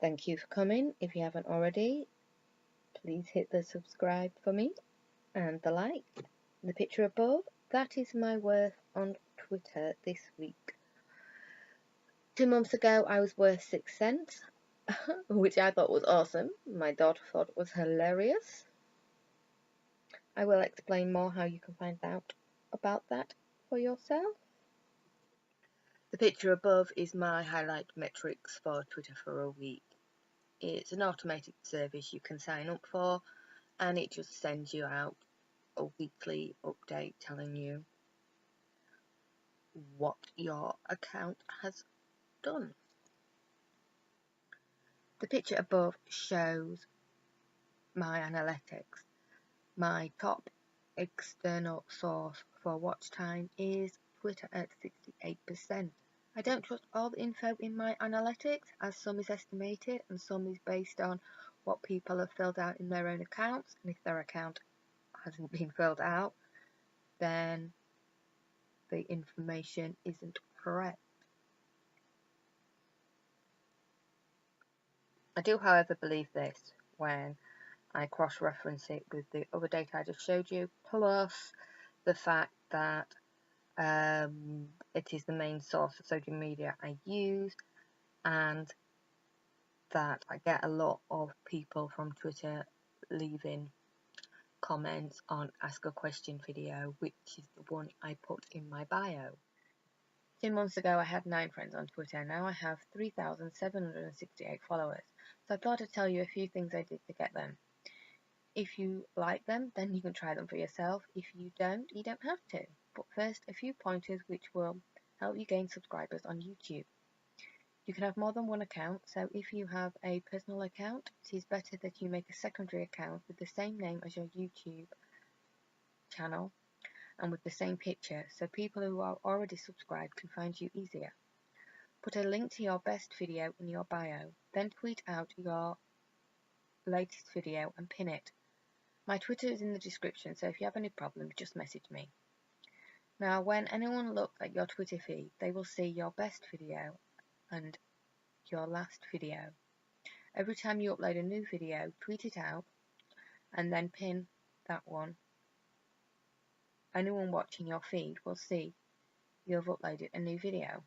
Thank you for coming. If you haven't already, please hit the subscribe for me and the like. The picture above, that is my worth on Twitter this week. 2 months ago, I was worth 6 cents, which I thought was awesome. My daughter thought it was hilarious. I will explain more how you can find out about that for yourself. The picture above is my highlight metrics for Twitter for a week. It's an automated service you can sign up for, and it just sends you out a weekly update telling you what your account has done. The picture above shows my analytics. My top external source for watch time is Twitter at 68%. I don't trust all the info in my analytics, as some is estimated and some is based on what people have filled out in their own accounts, and if their account hasn't been filled out, then the information isn't correct. I do, however, believe this when I cross-reference it with the other data I just showed you, plus the fact that it is the main source of social media I use, and that I get a lot of people from Twitter leaving comments on Ask a Question video, which is the one I put in my bio. 2 months ago I had 9 friends on Twitter. Now I have 3,768 followers. So I thought I'd tell you a few things I did to get them. If you like them, then you can try them for yourself. If you don't, you don't have to. But first, a few pointers which will help you gain subscribers on YouTube. You can have more than one account, so if you have a personal account, it is better that you make a secondary account with the same name as your YouTube channel and with the same picture, so people who are already subscribed can find you easier. Put a link to your best video in your bio, then tweet out your latest video and pin it. My Twitter is in the description, so if you have any problems, just message me. Now, when anyone looks at your Twitter feed, they will see your best video and your last video. Every time you upload a new video, tweet it out and then pin that one. Anyone watching your feed will see you've uploaded a new video.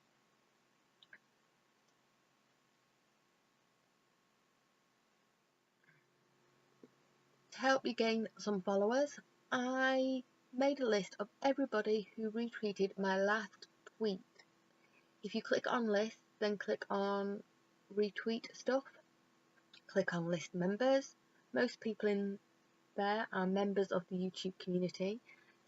To help you gain some followers, I made a list of everybody who retweeted my last tweet. If you click on list, then click on retweet stuff. Click on list members. Most people in there are members of the YouTube community,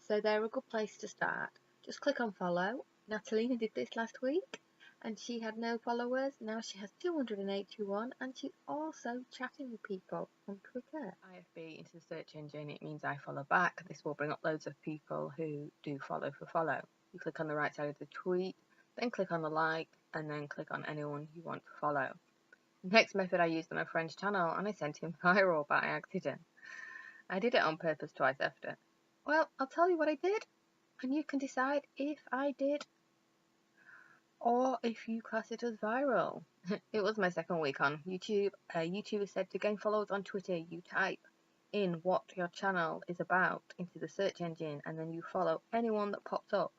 so they're a good place to start. Just click on follow. Natalina did this last week and she had no followers. Now she has 281 and she's also chatting with people on Twitter. IFB into the search engine, it means I follow back. This will bring up loads of people who do follow for follow. You click on the right side of the tweet, then click on the like, and then click on anyone you want to follow. The next method I used on a friend's channel, and I sent him viral by accident. I did it on purpose twice after. Well, I'll tell you what I did, and you can decide if I did or if you class it as viral. It was my second week on YouTube. A YouTuber said to gain followers on Twitter, you type in what your channel is about into the search engine, and then you follow anyone that pops up.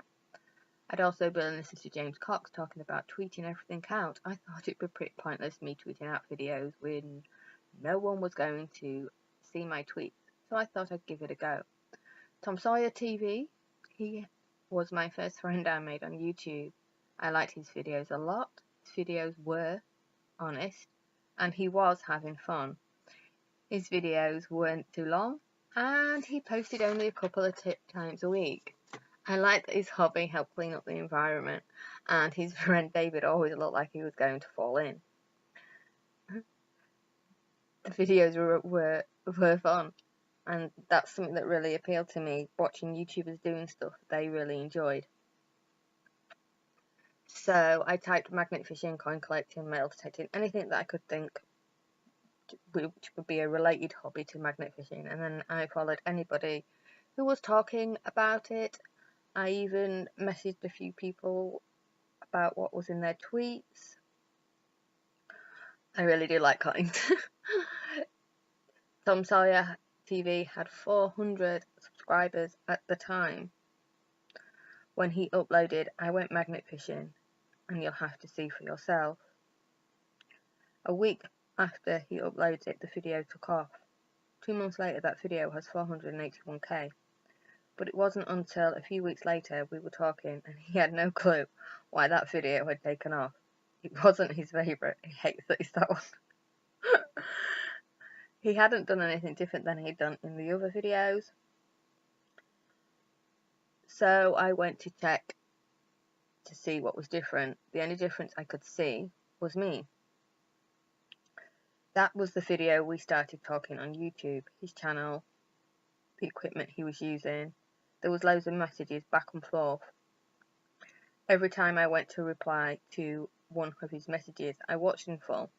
I'd also been listening to James Cox talking about tweeting everything out. I thought it'd be pretty pointless me tweeting out videos when no one was going to see my tweets, so I thought I'd give it a go. Tom Sawyer TV, he was my first friend I made on YouTube. I liked his videos a lot. His videos were honest, and he was having fun. His videos weren't too long, and he posted only a couple of times a week. I liked that his hobby helped clean up the environment, and his friend David always looked like he was going to fall in. The videos were fun, and that's something that really appealed to me, watching YouTubers doing stuff they really enjoyed. So I typed magnet fishing, coin collecting, metal detecting, anything that I could think which would be a related hobby to magnet fishing, and then I followed anybody who was talking about it. I even messaged a few people about what was in their tweets. I really do like coins. Tom Sawyer TV had 400 subscribers at the time. When he uploaded I Went Magnet Fishing, and you'll have to see for yourself. A week after he uploaded it, the video took off. 2 months later, that video has 481k. But it wasn't until a few weeks later we were talking and he had no clue why that video had taken off. It wasn't his favourite. He hates that it's that one. He hadn't done anything different than he'd done in the other videos. So I went to check to see what was different. The only difference I could see was me. That was the video we started talking on YouTube, his channel, the equipment he was using. There was loads of messages back and forth. Every time I went to reply to one of his messages, I watched in full.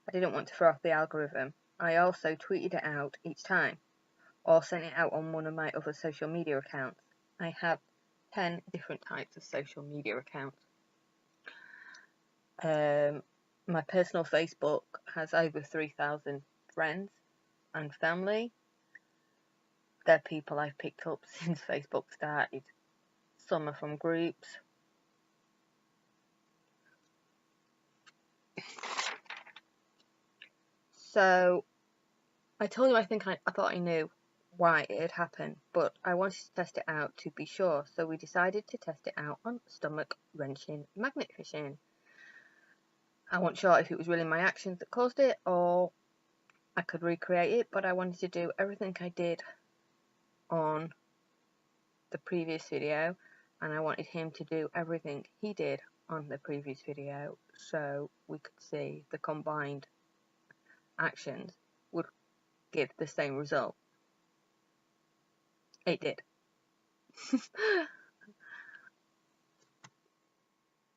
I didn't want to throw off the algorithm. I also tweeted it out each time, or sent it out on one of my other social media accounts. I have 10 different types of social media accounts. My personal Facebook has over 3,000 friends and family. They're people I've picked up since Facebook started. Some are from groups. So I told you I thought I knew why it had happened, but I wanted to test it out to be sure, so we decided to test it out on stomach wrenching magnet fishing. I wasn't sure if it was really my actions that caused it or I could recreate it, but I wanted to do everything I did on the previous video, and I wanted him to do everything he did on the previous video so we could see the combined actions would give the same result. It did.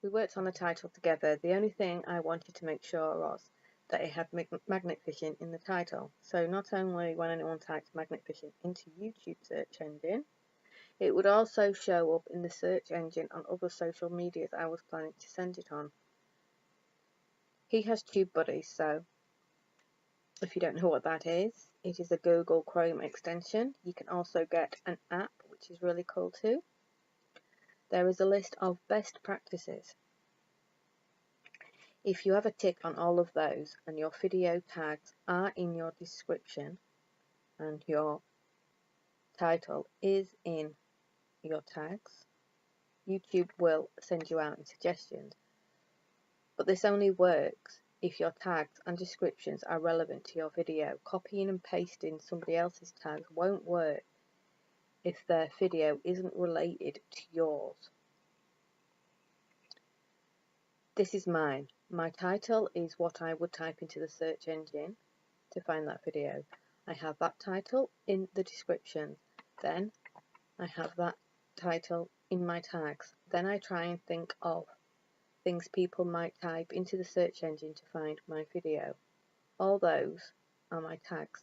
We worked on the title together. The only thing I wanted to make sure was that it had magnet fishing in the title. So not only when anyone types magnet fishing into YouTube search engine, it would also show up in the search engine on other social medias I was planning to send it on. He has TubeBuddy, so if you don't know what that is, it is a Google Chrome extension. You can also get an app, which is really cool too. There is a list of best practices. If you have a tick on all of those and your video tags are in your description and your title is in your tags, YouTube will send you out in suggestions. But this only works if your tags and descriptions are relevant to your video. Copying and pasting somebody else's tags won't work if their video isn't related to yours. This is mine. My title is what I would type into the search engine to find that video. I have that title in the description. Then I have that title in my tags. Then I try and think of things people might type into the search engine to find my video. All those are my tags.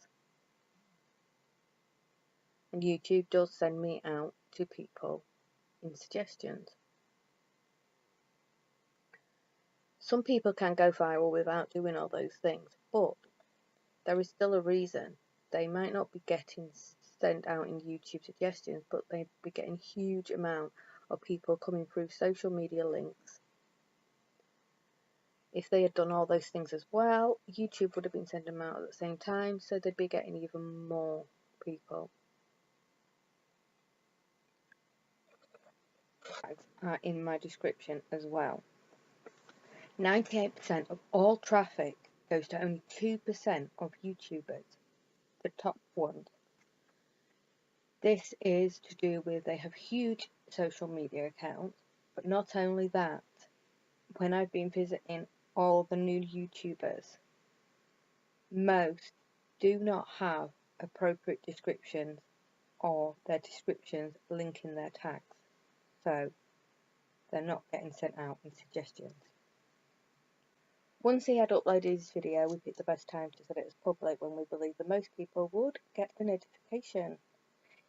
And YouTube does send me out to people in suggestions. Some people can go viral without doing all those things, but there is still a reason. They might not be getting sent out in YouTube suggestions, but they'd be getting huge amount of people coming through social media links. If they had done all those things as well, YouTube would have been sending them out at the same time, so they'd be getting even more people. Are in my description as well. 98% of all traffic goes to only 2% of YouTubers, the top ones. This is to do with they have huge social media accounts, but not only that, when I've been visiting all the new YouTubers, most do not have appropriate descriptions or their descriptions linking their tags, so they're not getting sent out in suggestions. Once he had uploaded his video, we picked the best time to set it as public when we believed that most people would get the notification.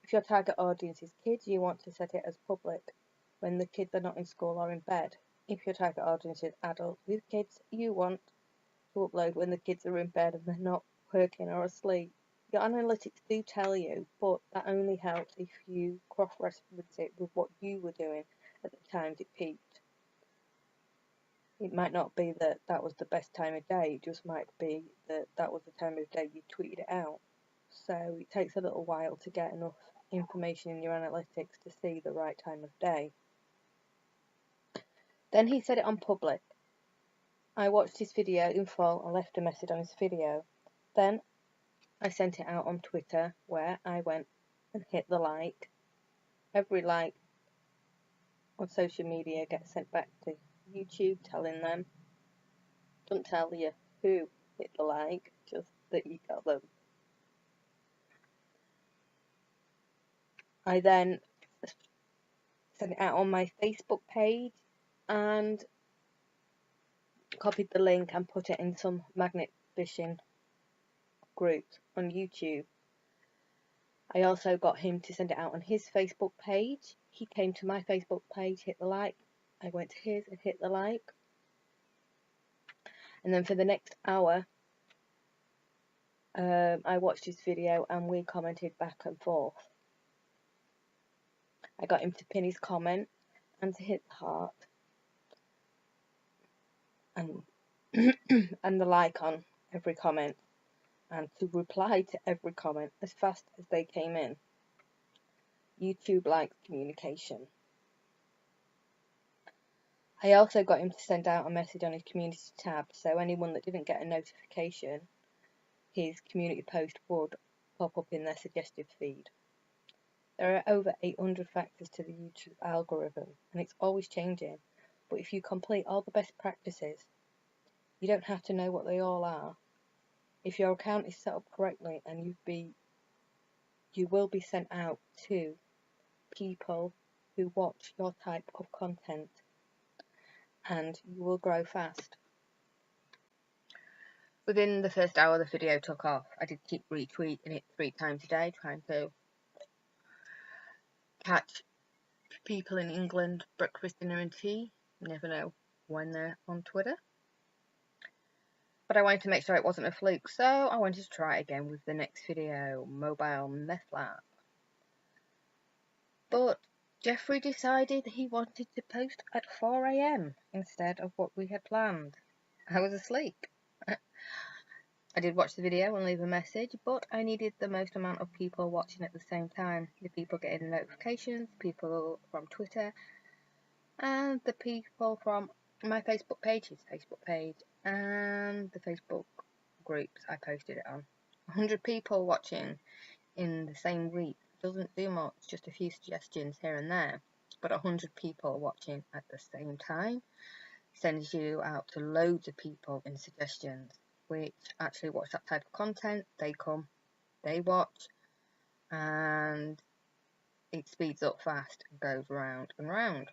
If your target audience is kids, you want to set it as public when the kids are not in school or in bed. If your target audience is adults with kids, you want to upload when the kids are in bed and they're not working or asleep. Your analytics do tell you, but that only helps if you cross-reference it with what you were doing at the times it peaked. It might not be that that was the best time of day, it just might be that that was the time of day you tweeted it out. So it takes a little while to get enough information in your analytics to see the right time of day. Then he said it on public. I watched his video in full and left a message on his video. Then I sent it out on Twitter, where I went and hit the like. Every like on social media gets sent back to YouTube, telling them. Doesn't tell you who hit the like, just that you got them. I then sent it out on my Facebook page and copied the link and put it in some magnet fishing groups on YouTube. I also got him to send it out on his Facebook page. He came to my Facebook page, hit the like. I went to his and hit the like. And then for the next hour, I watched his video and we commented back and forth. I got him to pin his comment and to hit the heart and and the like on every comment, and to reply to every comment as fast as they came in. YouTube likes communication. I also got him to send out a message on his community tab, so anyone that didn't get a notification, his community post would pop up in their suggested feed. There are over 800 factors to the YouTube algorithm, and it's always changing, but if you complete all the best practices, you don't have to know what they all are. If your account is set up correctly, and you will be sent out to people who watch your type of content, and you will grow fast. Within the first hour the video took off, I did keep retweeting it 3 times a day, trying to catch people in England breakfast, dinner and tea. You never know when they're on Twitter. But I wanted to make sure it wasn't a fluke, so I wanted to try it again with the next video, Mobile Meth Lab. But Jeffrey decided he wanted to post at 4 AM instead of what we had planned. I was asleep. I did watch the video and leave a message, but I needed the most amount of people watching at the same time. The people getting notifications, people from Twitter, and the people from my Facebook page, his Facebook page, and the Facebook groups I posted it on. 100 people watching in the same week doesn't do much, just a few suggestions here and there, but 100 people watching at the same time sends you out to loads of people in suggestions, which actually watch that type of content. They come, they watch, and it speeds up fast and goes round and round.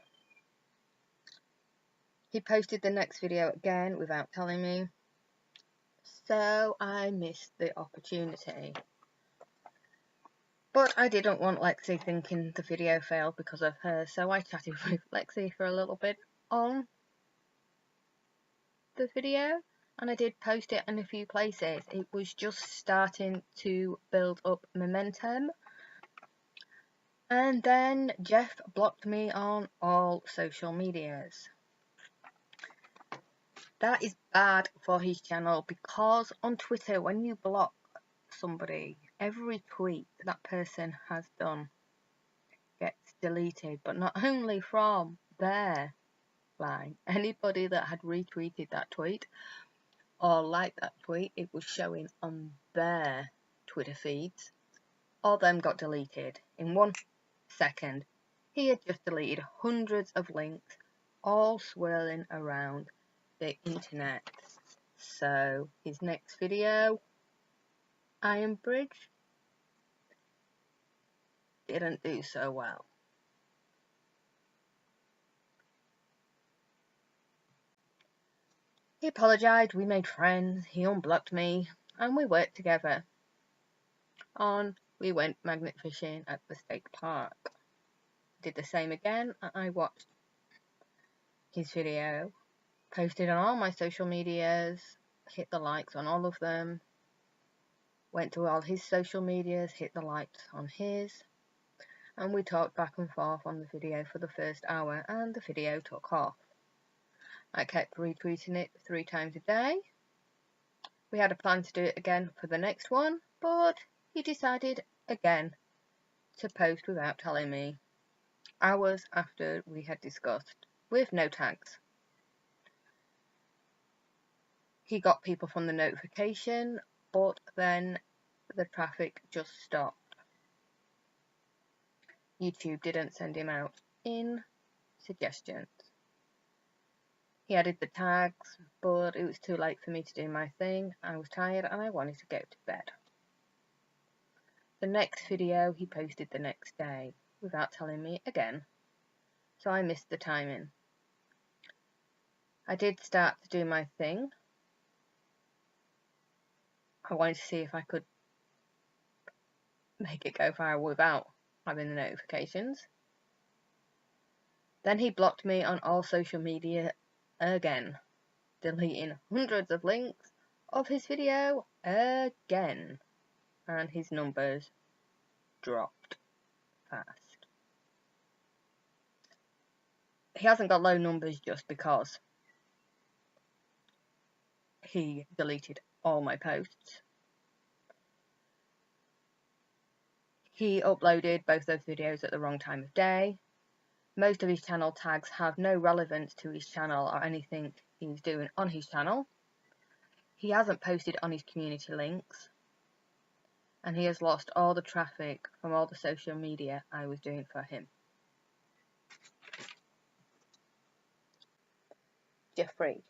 He posted the next video again without telling me, so I missed the opportunity. But I didn't want Lexi thinking the video failed because of her, so I chatted with Lexi for a little bit on the video, and I did post it in a few places. It was just starting to build up momentum, and then Jeff blocked me on all social medias. That is bad for his channel, because on Twitter, when you block somebody, every tweet that person has done gets deleted, but not only from their line. Anybody that had retweeted that tweet or liked that tweet, it was showing on their Twitter feeds. All of them got deleted in 1 second. He had just deleted hundreds of links, all swirling around the internet. So his next video, Iron Bridge, didn't do so well. He apologised, we made friends, he unblocked me, and we worked together. We went magnet fishing at the state park. Did the same again. I watched his video, posted on all my social medias, hit the likes on all of them, went to all his social medias, hit the likes on his, and we talked back and forth on the video for the first hour, and the video took off. I kept retweeting it 3 times a day. We had a plan to do it again for the next one, but he decided again to post without telling me, hours after we had discussed, with no tags. He got people from the notification, but then the traffic just stopped. YouTube didn't send him out in suggestions. He added the tags, but it was too late for me to do my thing. I was tired and I wanted to go to bed. The next video he posted the next day, without telling me again, so I missed the timing. I did start to do my thing. I wanted to see if I could make it go viral without having the notifications. Then he blocked me on all social media again, deleting hundreds of links of his video again, and his numbers dropped fast. He hasn't got low numbers just because he deleted all my posts. He uploaded both those videos at the wrong time of day. Most of his channel tags have no relevance to his channel or anything he's doing on his channel. He hasn't posted on his community links, and he has lost all the traffic from all the social media I was doing for him. Jeffrey,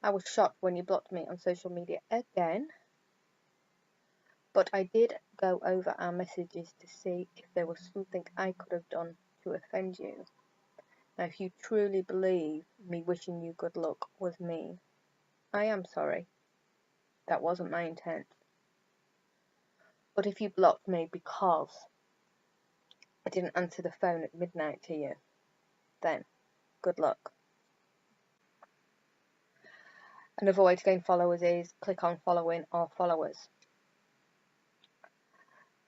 I was shocked when you blocked me on social media again, but I did go over our messages to see if there was something I could have done to offend you. Now, if you truly believe me wishing you good luck was mean, I am sorry. That wasn't my intent. But if you blocked me because I didn't answer the phone at midnight to you, then good luck. Another way to gain followers is click on following or followers.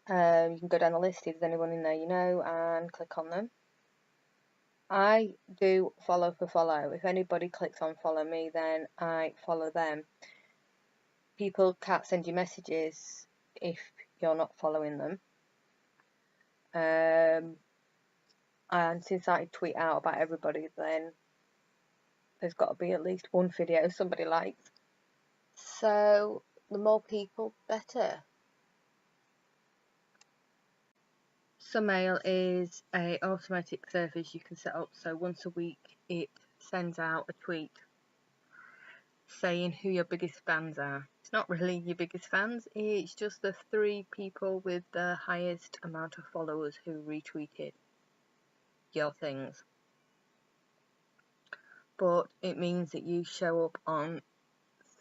You can go down the list if there's anyone in there you know and click on them. I do follow for follow. If anybody clicks on follow me, then I follow them. People can't send you messages if you're not following them. And since I tweet out about everybody, then there's got to be at least one video somebody likes. So the more people, better. Submail is an automatic service you can set up, so once a week it sends out a tweet saying who your biggest fans are. It's not really your biggest fans, it's just the 3 people with the highest amount of followers who retweeted your things. But it means that you show up on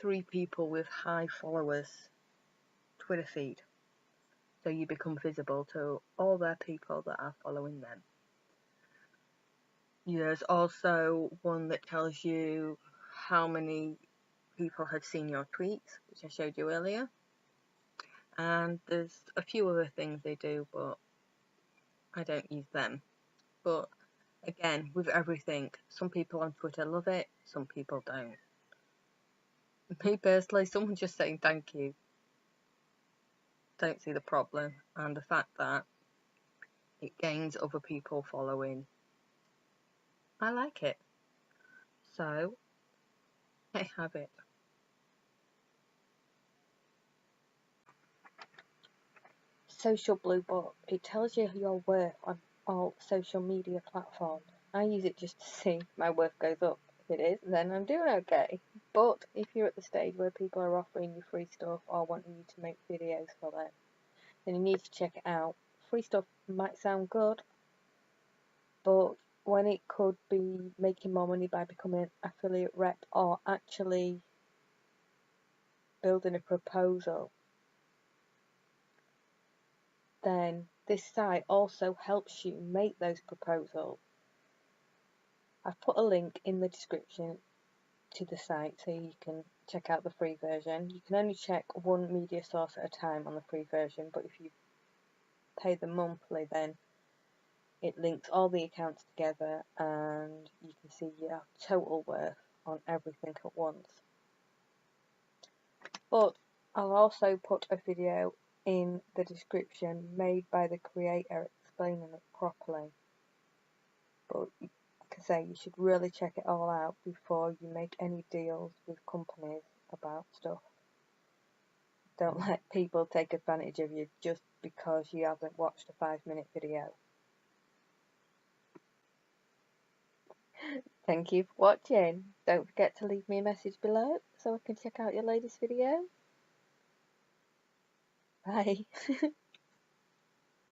3 people with high followers Twitter feed, so you become visible to all their people that are following them. There's also one that tells you how many people have seen your tweets, which I showed you earlier, and there's a few other things they do, but I don't use them. But again, with everything, some people on Twitter love it, some people don't. Me personally, someone just saying thank you, don't see the problem, and the fact that it gains other people following, I like it. So I have it. Social Blue Book. It tells you your worth on all social media platforms. I use it just to see if my worth goes up. If it is, then I'm doing okay. But if you're at the stage where people are offering you free stuff or wanting you to make videos for them, then you need to check it out. Free stuff might sound good, but when it could be making more money by becoming an affiliate rep or actually building a proposal, then this site also helps you make those proposals. I've put a link in the description to the site so you can check out the free version. You can only check one media source at a time on the free version, but if you pay the monthly, then it links all the accounts together and you can see your total worth on everything at once. But I'll also put a video in the description made by the creator explaining it properly. But like I say, you should really check it all out before you make any deals with companies about stuff. Don't let people take advantage of you just because you haven't watched a 5-minute video. Thank you for watching. Don't forget to leave me a message below so I can check out your latest video. Bye.